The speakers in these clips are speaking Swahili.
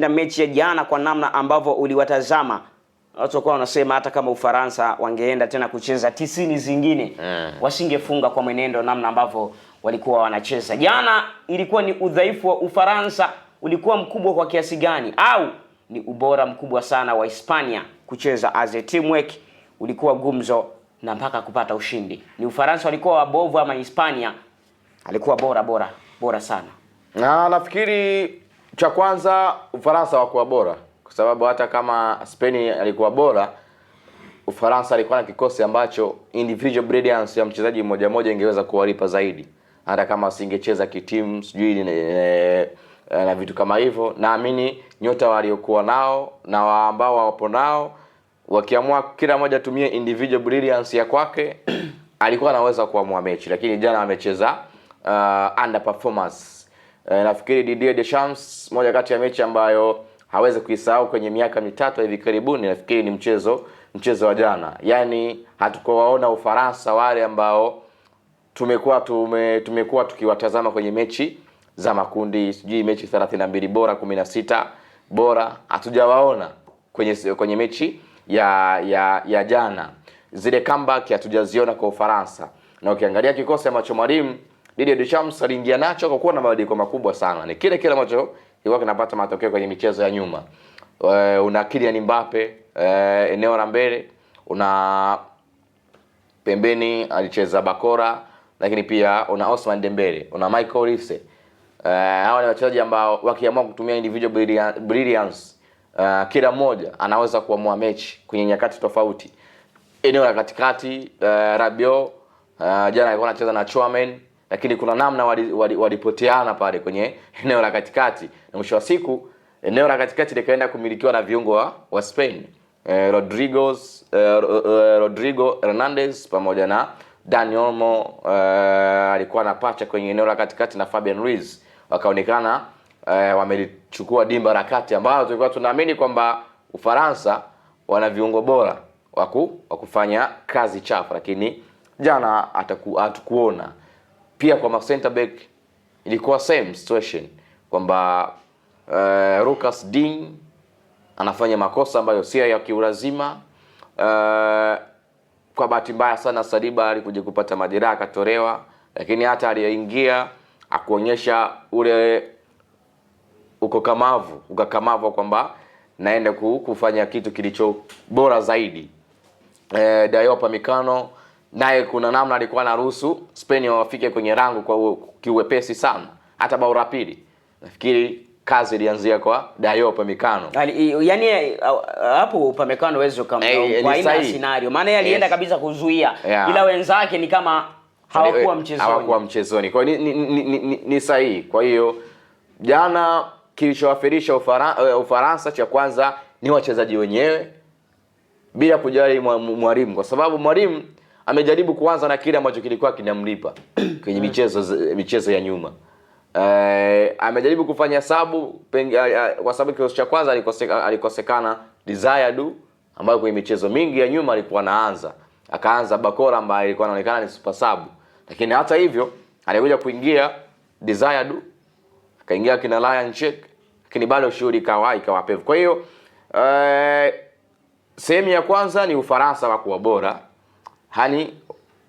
Na mechi ya jana kwa namna ambavyo uliwatazama, watu walikuwa wanasema hata kama Ufaransa wangeenda tena kucheza 90 zingine wasingefunga kwa mwenendo namna ambavyo walikuwa wanacheza. Jana ilikuwa ni udhaifu wa Ufaransa ulikuwa mkubwa kwa kiasi gani, au ni ubora mkubwa sana wa Hispania kucheza as a teamwork ulikuwa gumzo na mpaka kupata ushindi? Ni Ufaransa walikuwa wabovu ama Hispania alikuwa bora sana? Na nafikiri cha kwanza Ufaransa wakuwa bora, kwa sababu hata kama Spain alikuwa bora, Ufaransa alikuwa na kikosi ambacho individual brilliance ya mchezaji mmoja mmoja ingeweza kuwalipa zaidi, hata kama asingecheza kitimu sijui na vitu kama hivyo. Naamini nyota waliokuwa nao na ambao wapo nao, wakiamua kila mmoja tumie individual brilliance ya kwake alikuwa anaweza kuamua mechi. Lakini jana amecheza under performance. Nafikiri Didier Deschamps, moja kati ya mechi ambayo hawezi kuisahau kwenye miaka mitatu hivi karibuni, nafikiri ni mchezo wa jana. Yaani hatukuwaona Ufaransa wale ambao tumekuwa tukiwatazama kwenye mechi za makundi, sijui mechi 32 bora, 16 bora, hatujawaona kwenye mechi ya jana. Zile comeback hatujaziona kwa Ufaransa. Na ukiangalia kikosi ambacho mwalimu Didier Deschamps aliingia nacho kwa kuwa na mabadiliko makubwa sana, ni kile ambacho ilikuwa kinapata matokeo kwenye michezo ya nyuma. Una Kylian Mbappe eneo la mbele, una pembeni alicheza Bakora, lakini pia una Ousmane Dembele, una Michael Olise. Hawa ni wachezaji ambao wakiamua kutumia individual brilliance, kila mmoja anaweza kuamua mechi kwenye nyakati tofauti. Eneo la katikati, Rabiot jana alikuwa anacheza na Chouameni, lakini kuna namna walipoteana pale kwenye eneo la katikati, na mwisho wa siku eneo la katikati likaenda kumilikiwa na viungo wa Spain, Rodrigo Hernandez pamoja na Dani Olmo. Alikuwa anapacha kwenye eneo la katikati na Fabian Ruiz. Wakaonekana wamelichukua dimba la kati ambao tulikuwa tunaamini kwamba Ufaransa wana viungo bora wa kufanya kazi chafu, lakini jana hatukuona. Pia kwa center back ilikuwa same situation kwamba Lucas Digne anafanya makosa ambayo sio ya kiulazima. Kwa bahati mbaya sana Saliba alikuja kupata majeraha akatolewa, lakini hata aliyeingia akuonyesha ule ukakamavu kwamba naenda kufanya kitu kilicho bora zaidi. Dayot Upamecano naye kuna namna alikuwa anaruhusu Spain wafike kwenye rango kwa kiwepesi sana. Hata bao la pili nafikiri kazi ilianzia kwa Dayot Upamecano. Yaani hapo Upamecano wezo kama kwa ina scenario, maana yeye alienda kabisa kuzuia, ila wenzake ni kama hawakuwa mchezoni. Kwa hiyo ni sahihi. Kwa hiyo jana kilichowafirisha Ufaransa cha kwanza ni wachezaji wenyewe bila kujali mwalimu, kwa sababu mwalimu amejaribu kuanza na kile ambacho kilikuwa kinamlipa kwenye michezo ya nyuma. Amejaribu kufanya sabu kwa sababu kikosi cha kwanza alikosekana Desire Du ambayo kwenye michezo mingi ya nyuma alikuwa anaanza. Akaanza Bakora ambaye alikuwa anaonekana ni super sub. Lakini hata hivyo alikuja kuingia Desire Du, akaingia kina Ryan Check, lakini bado shughuli ikawa pevu. Kwa hiyo sehemu ya kwanza ni Ufaransa wakuwa bora. Hani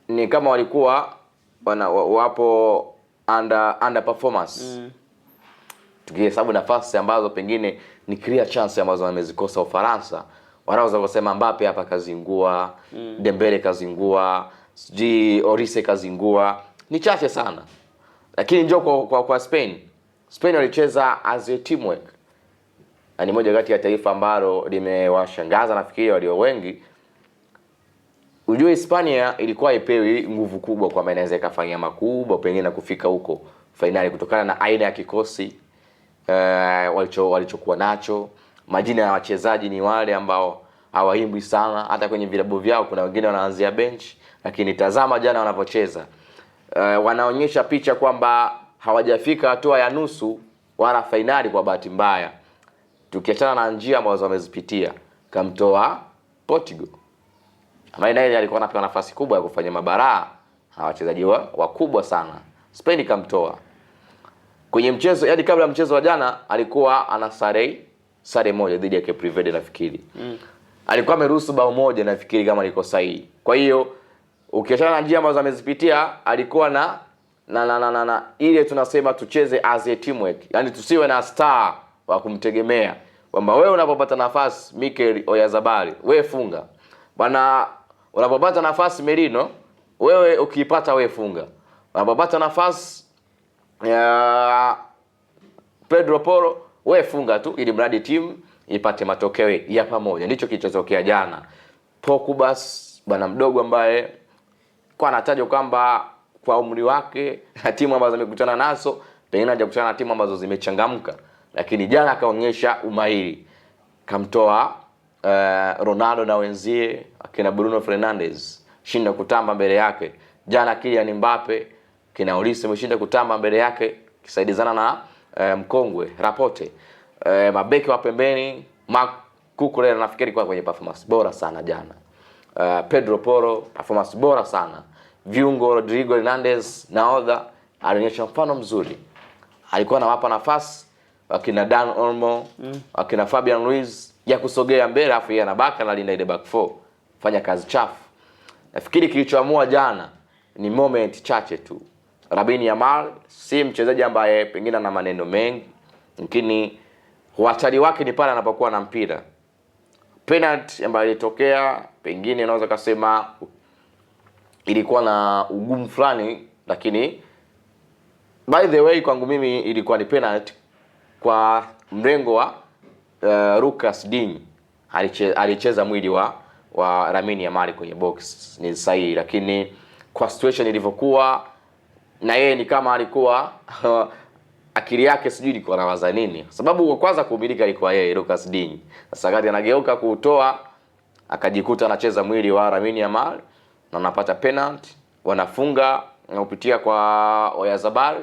ni kama walikuwa wapo under performance. Tukihesabu nafasi ambazo pengine ni clear chance ambazo wamezikosa Ufaransa, wanaweza kusema Mbappe hapa kazingua, Dembele kazingua, sijui Olise kazingua, ni chache sana. Lakini njoo kwa Spain walicheza as a teamwork. Ni moja kati ya taifa ambalo limewashangaza nafikiri walio wengi. Ujue Hispania ilikuwa ipewi nguvu kubwa kwa maana inaweza ikafanya makubwa pengine na kufika huko finali kutokana na aina ya kikosi walichokuwa nacho. Majina ya wachezaji ni wale ambao hawaimbwi sana, hata kwenye vilabu vyao kuna wengine wanaanzia bench, lakini tazama jana wanapocheza. Wanaonyesha picha kwamba hawajafika hatua ya nusu wala finali kwa bahati mbaya. Tukiachana na njia ambazo wamezipitia, kamtoa Portugal ambaye naye alikuwa anapewa nafasi kubwa ya kufanya mabaraa, wachezaji wakubwa sana. Spain kamtoa kwenye mchezo, yaani kabla mchezo wa jana alikuwa ana sare sare moja dhidi ya Cape Verde nafikiri. Alikuwa ameruhusu bao moja nafikiri kama liko sahihi. Kwa hiyo ukiachana na njia ambazo amezipitia, alikuwa na ile tunasema tucheze as a teamwork. Yaani tusiwe na star wa kumtegemea. Kwamba wewe unapopata nafasi Mikel Oyarzabal, wewe funga. Bwana unapopata nafasi Merino, wewe ukiipata wewe funga. Unapopata nafasi ya Pedro Porro, wewe funga tu ili mradi timu ipate matokeo ya pamoja. Ndicho kilichotokea jana. Pokubas bwana mdogo ambaye kwa anatajwa kwamba kwa umri wake na timu ambazo amekutana nazo pengine hajakutana na timu ambazo zimechangamka, lakini jana akaonyesha umahiri. Kamtoa Ronaldo na wenzie akina Bruno Fernandes shinda kutamba mbele yake. Jana Kylian Mbappe kina Olise ameshinda kutamba mbele yake kisaidizana na mkongwe Rapote. Mabeki wa pembeni Marc Cucurella nafikiri kwa kwenye performance bora sana jana. Pedro Porro performance bora sana. Viungo Rodrigo Hernandez nahodha alionyesha mfano mzuri. Alikuwa anawapa nafasi akina Dan Olmo, akina Fabian Ruiz ya kusogea mbele afu yeye anabaki analinda ile back four. Fanya kazi chafu. Nafikiri kilichoamua jana ni moment chache tu. Lamine Yamal si mchezaji ambaye pengine ana maneno mengi, lakini hatari wake ni pale anapokuwa na mpira. Penalty ambayo ilitokea pengine unaweza kusema ilikuwa na ugumu fulani, lakini by the way kwangu mimi ilikuwa ni penalty kwa mrengo wa Lucas Digne. Alicheza mwili wa Lamine Yamal kwenye box, ni sahihi, lakini kwa situation ilivyokuwa na yeye ni kama alikuwa akili yake sijui ilikuwa anawaza nini, sababu kwa kwanza kuumilika ilikuwa yeye Lucas Digne. Sasa kati anageuka kuutoa akajikuta anacheza mwili wa Lamine Yamal na anapata penalty, wanafunga na kupitia kwa Oyarzabal.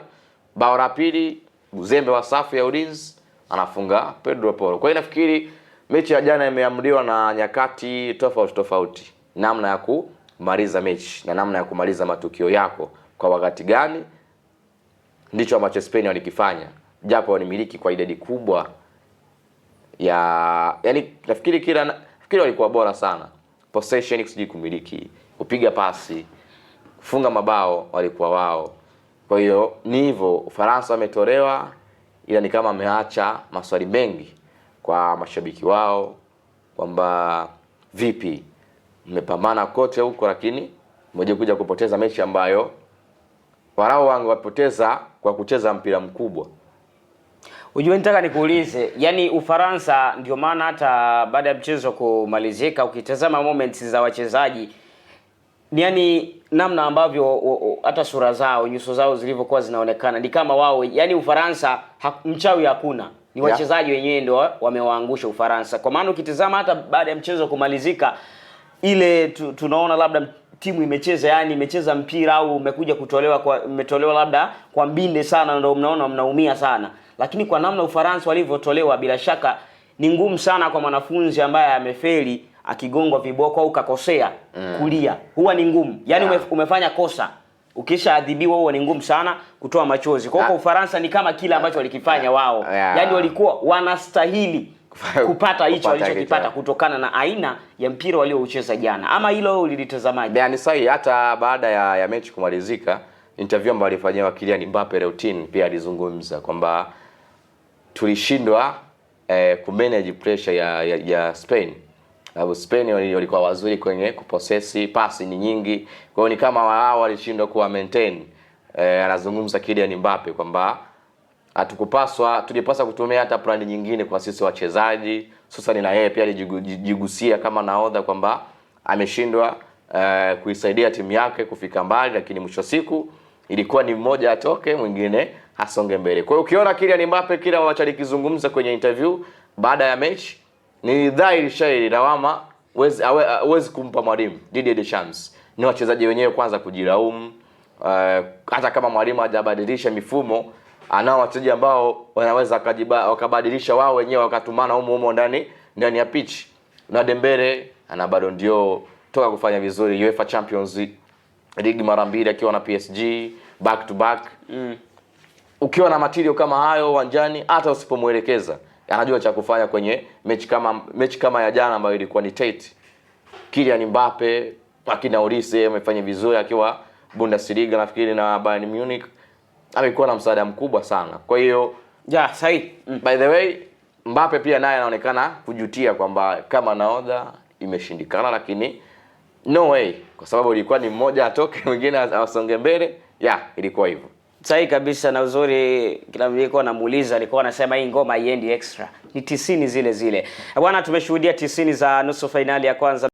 Bao la pili uzembe wa safu ya ulinzi, anafunga Pedro Porro. Kwa hiyo nafikiri mechi ya jana imeamriwa na nyakati tofauti, namna ya kumaliza mechi na namna ya kumaliza matukio yako kwa wakati gani, ndicho ambacho Spain walikifanya, japo wanimiliki kwa idadi kubwa yani nafikiri walikuwa bora sana. Possession sijui kumiliki, kupiga pasi, kufunga mabao walikuwa wao. Kwa hiyo ni hivyo, Ufaransa wametolewa, ila ni kama ameacha maswali mengi kwa mashabiki wao kwamba vipi mmepambana kote huko, lakini mmoja kuja kupoteza mechi ambayo warao wangu wapoteza kwa kucheza mpira mkubwa. Ujue nitaka nikuulize, yani Ufaransa ndio maana hata baada ya mchezo kumalizika ukitazama moments za wachezaji, yani namna ambavyo hata sura zao, nyuso zao zilivyokuwa zinaonekana ni kama wao, yani Ufaransa mchawi hakuna, ni wachezaji wenyewe ndio wamewaangusha Ufaransa. Kwa maana ukitazama hata baada ya mchezo kumalizika ile tunaona labda timu imecheza mpira au umetolewa labda kwa mbinde sana, ndio mnaona mnaumia sana. Lakini kwa namna Ufaransa walivyotolewa, bila shaka ni ngumu sana kwa mwanafunzi ambaye amefeli akigongwa viboko au kakosea kulia. Huwa ni ngumu. Yani umefanya kosa, ukishaadhibiwa huwa ni ngumu sana kutoa machozi. Kwa hiyo Ufaransa ni kama kile ambacho walikifanya wao. Yani walikuwa wanastahili kupata hicho walichokipata kutokana na aina ya mpira walioucheza jana. Ama hilo ulilitazamaje? Yani sahi, hata baada ya mechi kumalizika, interview ambayo alifanywa Kylian Mbappe Reutin pia alizungumza kwamba tulishindwa kumanage pressure ya Spain. Spain walikuwa wazuri kwenye kupossess, pasi ni nyingi. Kwa hiyo ni kama wao walishindwa kuwa maintain. Anazungumza Kylian Mbappe kwamba tulipaswa kutumia hata plani nyingine kwa sisi wachezaji. Sasa na yeye pia alijigusia kama nahodha kwamba ameshindwa kuisaidia timu yake kufika mbali, lakini mwisho siku ilikuwa ni mmoja atoke mwingine asonge mbele. Kwa hiyo ukiona Kylian Mbappe kila wachalikizungumza kwenye interview baada ya mechi, ni dhahiri shairi lawama huwezi kumpa mwalimu Didier Deschamps. Ni wachezaji wenyewe kwanza kujilaumu. Hata kama mwalimu hajabadilisha mifumo, anao wachezaji ambao wanaweza wakabadilisha wao wenyewe wakatumana humo ndani ya pitch. Na Dembele ana bado ndio toka kufanya vizuri UEFA Champions League mara mbili akiwa na PSG back to back. Ukiwa na material kama hayo uwanjani, hata usipomuelekeza anajua cha kufanya kwenye mechi kama ya jana ambayo ilikuwa ni Tate. Kylian Mbappe akina Olise amefanya vizuri akiwa Bundesliga nafikiri na Bayern Munich, amekuwa na msaada mkubwa sana. Kwa hiyo sahi. By the way, Mbappe pia naye anaonekana kujutia kwamba kama nahodha imeshindikana, lakini no way, kwa sababu ilikuwa ni mmoja atoke mwingine asonge mbele. Ilikuwa hivyo. Sahi kabisa, na uzuri kila nilikuwa namuuliza alikuwa anasema hii ngoma haiendi extra. Ni 90 zile zile. Bwana, tumeshuhudia 90 za nusu finali ya kwanza.